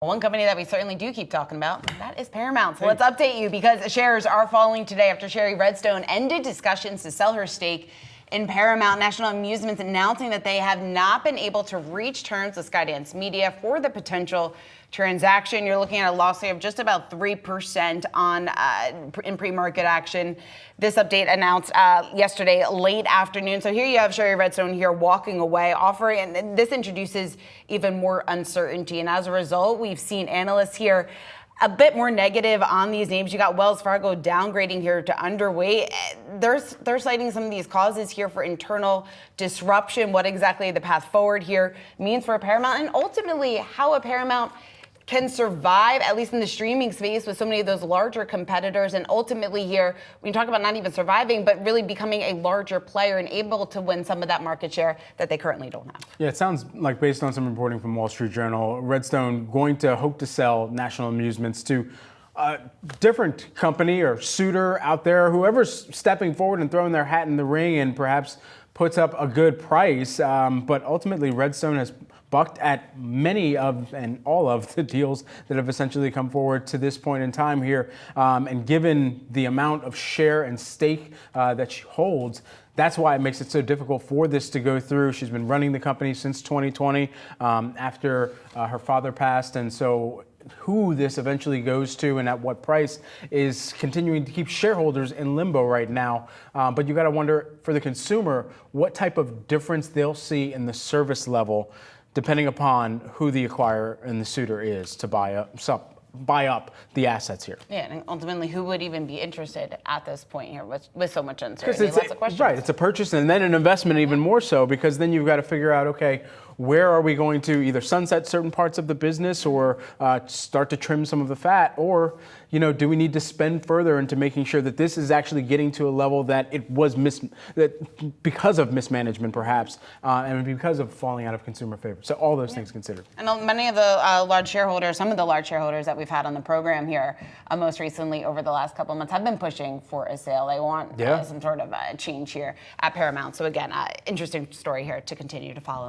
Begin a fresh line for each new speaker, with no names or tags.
One company that we certainly do keep talking about, that is Paramount. So let's update you because shares are falling today after Shari Redstone ended discussions to sell her stake in Paramount. National Amusements announcing that they have not been able to reach terms with Skydance Media for the potential transaction. You're looking at a loss of just about 3% in pre-market action. This update announced yesterday late afternoon. So here you have Shari Redstone here walking away, offering, and this introduces even more uncertainty. And as a result, we've seen analysts here a bit more negative on these names. You got Wells Fargo downgrading here to underweight. They're citing some of these causes here for internal disruption, what exactly the path forward here means for Paramount, and ultimately how a Paramount can survive, at least in the streaming space, with so many of those larger competitors. And ultimately here, when you talk about not even surviving, but really becoming a larger player and able to win some of that market share that they currently don't have.
Yeah, it sounds like, based on some reporting from Wall Street Journal, Redstone going to hope to sell National Amusements to a different company or suitor out there, whoever's stepping forward and throwing their hat in the ring and perhaps puts up a good price. But ultimately, Redstone has bucked at many of and all of the deals that have essentially come forward to this point in time here. And given the amount of share and stake that she holds, that's why it makes it so difficult for this to go through. She's been running the company since 2020 after her father passed. And so who this eventually goes to and at what price is continuing to keep shareholders in limbo right now. But you got to wonder, for the consumer, what type of difference they'll see in the service level depending upon who the acquirer and the suitor is to buy up the assets here.
Yeah, and ultimately, who would even be interested at this point here with so much uncertainty?
Lots of questions. Right, it's a purchase and then an investment even more so, because then you've got to figure out, okay, where are we going to either sunset certain parts of the business or start to trim some of the fat, or do we need to spend further into making sure that this is actually getting to a level that it was that because of mismanagement perhaps, and because of falling out of consumer favor. So all those things considered.
And many of the large shareholders, some of the large shareholders that we've had on the program here, most recently over the last couple of months, have been pushing for a sale. They want some sort of change here at Paramount. So again, interesting story here to continue to follow.